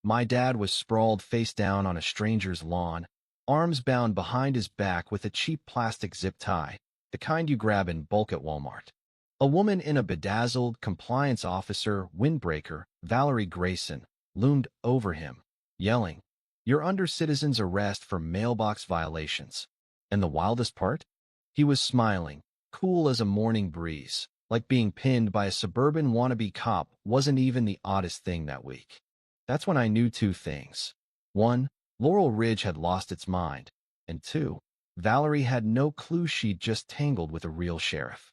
My dad was sprawled face down on a stranger's lawn, arms bound behind his back with a cheap plastic zip tie, the kind you grab in bulk at Walmart. A woman in a bedazzled compliance officer windbreaker, Valerie Grayson, loomed over him, yelling, "You're under citizen's arrest for mailbox violations." And the wildest part? He was smiling, cool as a morning breeze, like being pinned by a suburban wannabe cop wasn't even the oddest thing that week. That's when I knew two things. One, Laurel Ridge had lost its mind. And two, Valerie had no clue she'd just tangled with a real sheriff.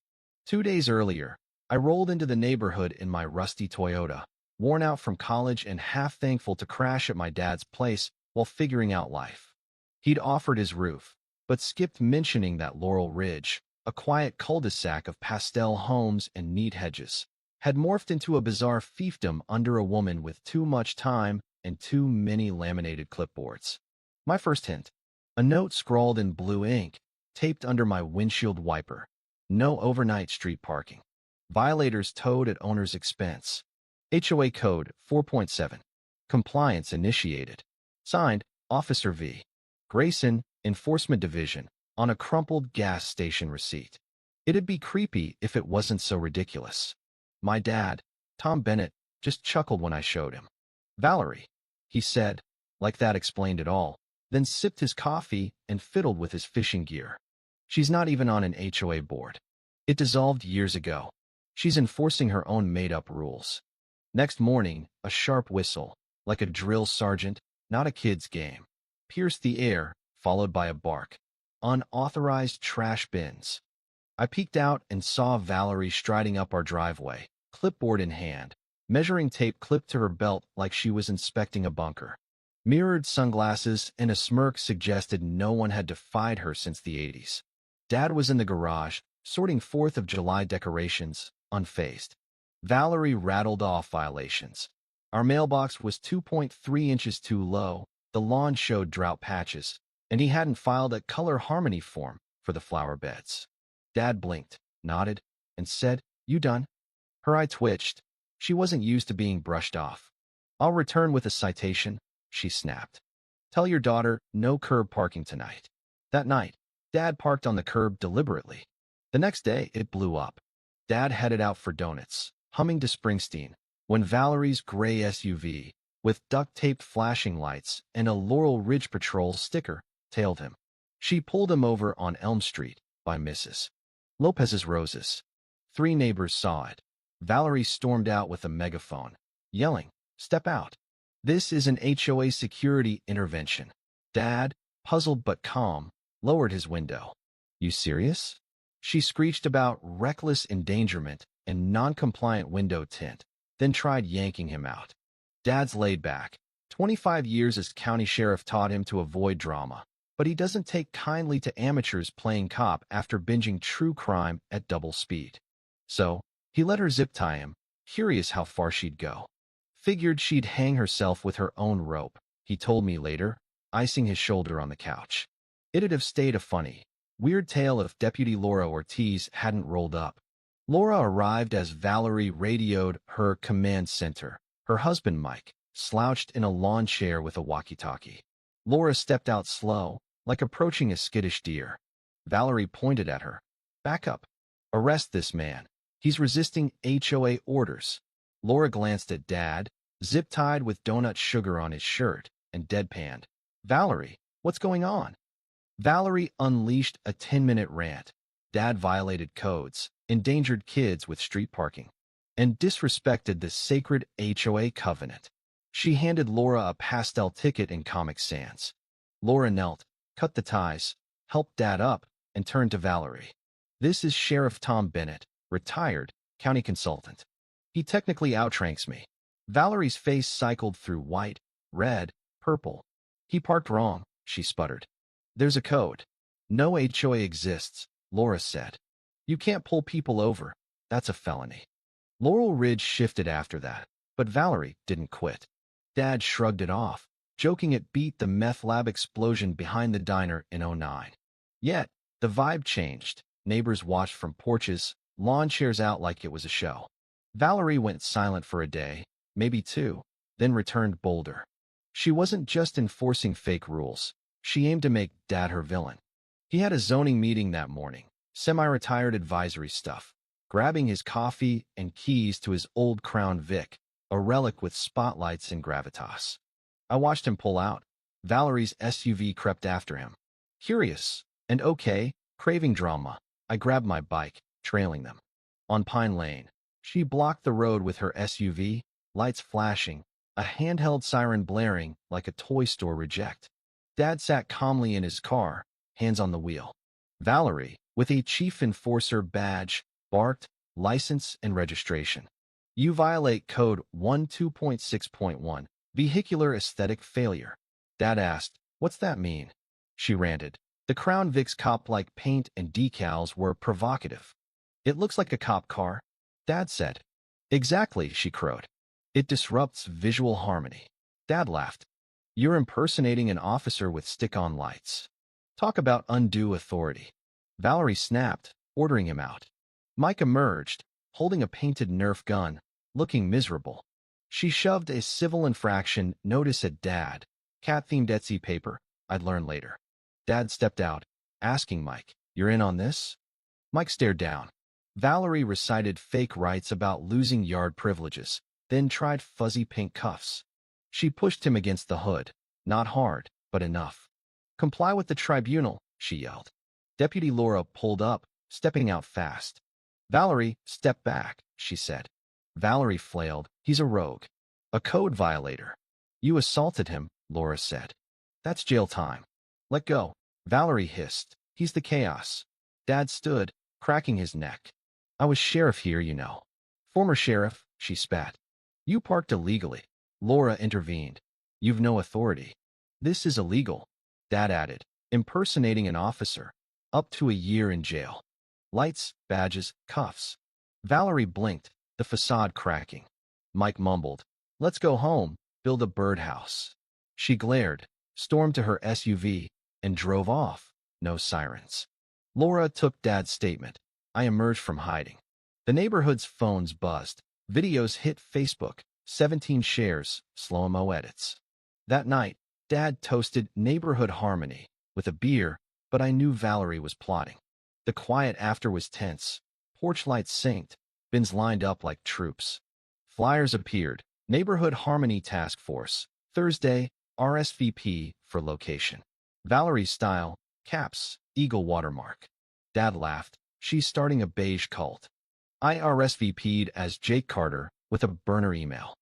2 days earlier, I rolled into the neighborhood in my rusty Toyota, worn out from college and half thankful to crash at my dad's place while figuring out life. He'd offered his roof, but skipped mentioning that Laurel Ridge, a quiet cul-de-sac of pastel homes and neat hedges, had morphed into a bizarre fiefdom under a woman with too much time and too many laminated clipboards. My first hint, a note scrawled in blue ink, taped under my windshield wiper. No overnight street parking. Violators towed at owner's expense. HOA Code 4.7. Compliance initiated. Signed, Officer V. Grayson, Enforcement Division, on a crumpled gas station receipt. It'd be creepy if it wasn't so ridiculous. My dad, Tom Bennett, just chuckled when I showed him. "Valerie," he said, like that explained it all, then sipped his coffee and fiddled with his fishing gear. "She's not even on an HOA board. It dissolved years ago. She's enforcing her own made-up rules." Next morning, a sharp whistle, like a drill sergeant, not a kid's game, pierced the air, followed by a bark. Unauthorized trash bins. I peeked out and saw Valerie striding up our driveway, clipboard in hand, measuring tape clipped to her belt like she was inspecting a bunker. Mirrored sunglasses and a smirk suggested no one had defied her since the 80s. Dad was in the garage, sorting 4th of July decorations, unfazed. Valerie rattled off violations. Our mailbox was 2.3 inches too low, the lawn showed drought patches, and he hadn't filed a color harmony form for the flower beds. Dad blinked, nodded, and said, "You done?" Her eye twitched. She wasn't used to being brushed off. "I'll return with a citation," she snapped. "Tell your daughter no curb parking tonight." That night, Dad parked on the curb deliberately. The next day, it blew up. Dad headed out for donuts, humming to Springsteen, when Valerie's gray SUV, with duct-taped flashing lights and a Laurel Ridge Patrol sticker, tailed him. She pulled him over on Elm Street by Mrs. Lopez's Roses. 3 neighbors saw it. Valerie stormed out with a megaphone, yelling, "Step out. This is an HOA security intervention." Dad, puzzled but calm, lowered his window. "You serious?" She screeched about reckless endangerment and non-compliant window tint, then tried yanking him out. Dad's laid back. 25 years as county sheriff taught him to avoid drama, but he doesn't take kindly to amateurs playing cop after binging true crime at double speed. So, he let her zip tie him, curious how far she'd go. Figured she'd hang herself with her own rope, he told me later, icing his shoulder on the couch. It'd have stayed a funny, weird tale if Deputy Laura Ortiz hadn't rolled up. Laura arrived as Valerie radioed her command center. Her husband, Mike, slouched in a lawn chair with a walkie-talkie. Laura stepped out slow, like approaching a skittish deer. Valerie pointed at her. "Back up. Arrest this man. He's resisting HOA orders." Laura glanced at Dad, zip-tied with donut sugar on his shirt, and deadpanned. "Valerie, what's going on?" Valerie unleashed a 10-minute rant. Dad violated codes, endangered kids with street parking, and disrespected the sacred HOA covenant. She handed Laura a pastel ticket in Comic Sans. Laura knelt, cut the ties, helped Dad up, and turned to Valerie. "This is Sheriff Tom Bennett, retired, county consultant. He technically outranks me." Valerie's face cycled through white, red, purple. "He parked wrong," she sputtered. "There's a code. No HOA exists," Laura said. "You can't pull people over. That's a felony." Laurel Ridge shifted after that, but Valerie didn't quit. Dad shrugged it off, joking it beat the meth lab explosion behind the diner in '09. Yet, the vibe changed. Neighbors watched from porches, lawn chairs out like it was a show. Valerie went silent for a day, maybe 2, then returned bolder. She wasn't just enforcing fake rules. She aimed to make Dad her villain. He had a zoning meeting that morning, semi-retired advisory stuff, grabbing his coffee and keys to his old Crown Vic, a relic with spotlights and gravitas. I watched him pull out. Valerie's SUV crept after him. Curious and okay, craving drama, I grabbed my bike, trailing them. On Pine Lane, she blocked the road with her SUV, lights flashing, a handheld siren blaring like a toy store reject. Dad sat calmly in his car, hands on the wheel. Valerie, with a chief enforcer badge, barked, license and registration. You violate code 12.6.1, vehicular aesthetic failure. Dad asked, what's that mean? She ranted. The Crown Vic's cop-like paint and decals were provocative. It looks like a cop car, Dad said. Exactly, she crowed. It disrupts visual harmony. Dad laughed. You're impersonating an officer with stick-on lights. Talk about undue authority. Valerie snapped, ordering him out. Mike emerged, holding a painted Nerf gun, looking miserable. She shoved a civil infraction notice at Dad. Cat-themed Etsy paper, I'd learn later. Dad stepped out, asking Mike, you're in on this? Mike stared down. Valerie recited fake rights about losing yard privileges, then tried fuzzy pink cuffs. She pushed him against the hood. Not hard, but enough. Comply with the tribunal, she yelled. Deputy Laura pulled up, stepping out fast. Valerie, step back, she said. Valerie flailed. He's a rogue. A code violator. You assaulted him, Laura said. That's jail time. Let go. Valerie hissed. He's the chaos. Dad stood, cracking his neck. I was sheriff here, you know. Former sheriff, she spat. You parked illegally. Laura intervened. You've no authority. This is illegal, Dad added, impersonating an officer. Up to a year in jail. Lights, badges, cuffs. Valerie blinked, the facade cracking. Mike mumbled, let's go home, build a birdhouse. She glared, stormed to her SUV, and drove off, no sirens. Laura took Dad's statement. I emerged from hiding. The neighborhood's phones buzzed. Videos hit Facebook, 17 shares, slow-mo edits. That night, Dad toasted neighborhood harmony with a beer, but I knew Valerie was plotting. The quiet after was tense. Porch lights synced, bins lined up like troops. Flyers appeared. Neighborhood Harmony Task Force. Thursday, RSVP for location. Valerie's style, caps, eagle watermark. Dad laughed. She's starting a beige cult. I RSVP'd as Jake Carter with a burner email.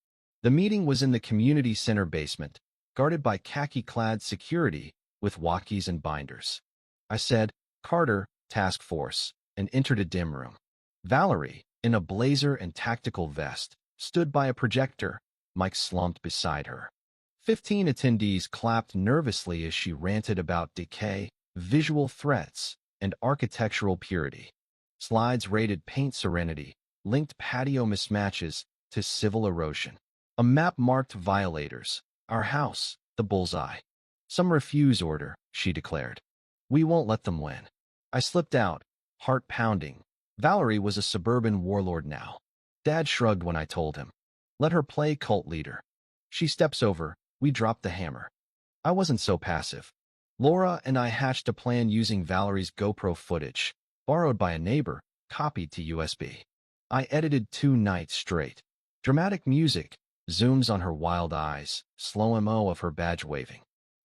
The meeting was in the community center basement, guarded by khaki-clad security with walkies and binders. I said, Carter, task force, and entered a dim room. Valerie, in a blazer and tactical vest, stood by a projector. Mike slumped beside her. 15 attendees clapped nervously as she ranted about decay, visual threats, and architectural purity. Slides rated paint serenity, linked patio mismatches to civil erosion. A map marked violators. Our house, the bullseye. Some refuse order, she declared. We won't let them win. I slipped out, heart pounding. Valerie was a suburban warlord now. Dad shrugged when I told him. Let her play cult leader. She steps over. We dropped the hammer. I wasn't so passive. Laura and I hatched a plan using Valerie's GoPro footage, borrowed by a neighbor, copied to USB. I edited 2 nights straight. Dramatic music, zooms on her wild eyes, slow-mo of her badge waving.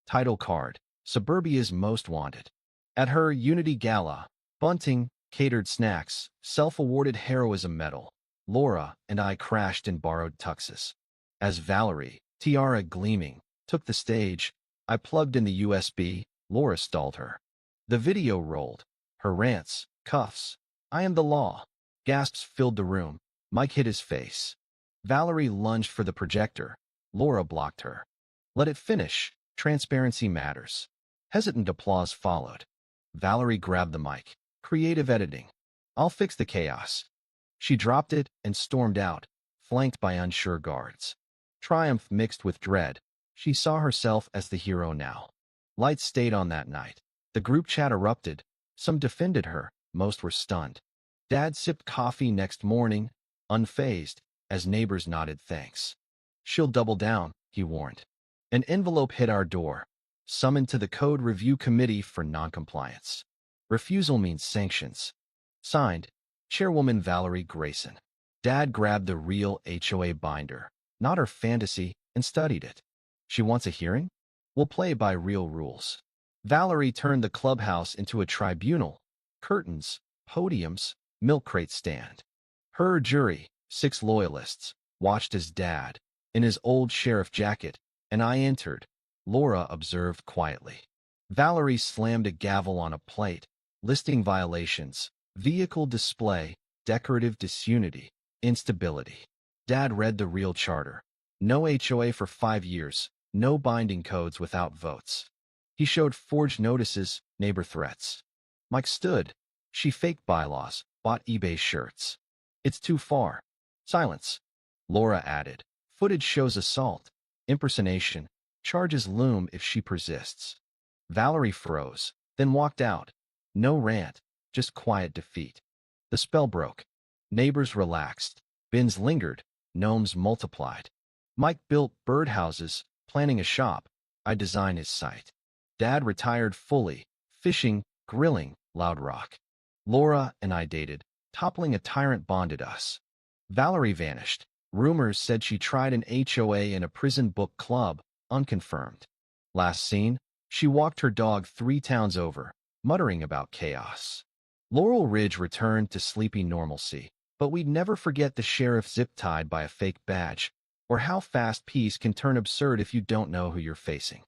Title card, Suburbia's Most Wanted. At her Unity Gala, bunting, catered snacks, self-awarded heroism medal. Laura and I crashed in borrowed tuxes. As Valerie, tiara gleaming, took the stage, I plugged in the USB. Laura stalled her. The video rolled. Her rants, cuffs. I am the law. Gasps filled the room. Mike hit his face. Valerie lunged for the projector. Laura blocked her. Let it finish. Transparency matters. Hesitant applause followed. Valerie grabbed the mic. Creative editing. I'll fix the chaos. She dropped it and stormed out, flanked by unsure guards. Triumph mixed with dread. She saw herself as the hero now. Lights stayed on that night. The group chat erupted. Some defended her. Most were stunned. Dad sipped coffee next morning, unfazed, as neighbors nodded thanks. She'll double down, he warned. An envelope hit our door. Summoned to the Code Review Committee for noncompliance. Refusal means sanctions. Signed, Chairwoman Valerie Grayson. Dad grabbed the real HOA binder, not her fantasy, and studied it. She wants a hearing? We'll play by real rules. Valerie turned the clubhouse into a tribunal. Curtains, podiums, milk crate stand. Her jury, 6 loyalists, watched as Dad, in his old sheriff jacket, and I entered. Laura observed quietly. Valerie slammed a gavel on a plate, listing violations: vehicle display, decorative disunity, instability. Dad read the real charter. No HOA for 5 years, no binding codes without votes. He showed forged notices, neighbor threats. Mike stood. She faked bylaws, bought eBay shirts. It's too far. Silence. Laura added. Footage shows assault, impersonation, charges loom if she persists. Valerie froze, then walked out. No rant, just quiet defeat. The spell broke. Neighbors relaxed. Bins lingered. Gnomes multiplied. Mike built birdhouses, planning a shop. I designed his site. Dad retired fully, fishing, grilling, loud rock. Laura and I dated. Toppling a tyrant bonded us. Valerie vanished. Rumors said she tried an HOA in a prison book club, unconfirmed. Last seen, she walked her dog 3 towns over, muttering about chaos. Laurel Ridge returned to sleepy normalcy, but we'd never forget the sheriff zip-tied by a fake badge, or how fast peace can turn absurd if you don't know who you're facing.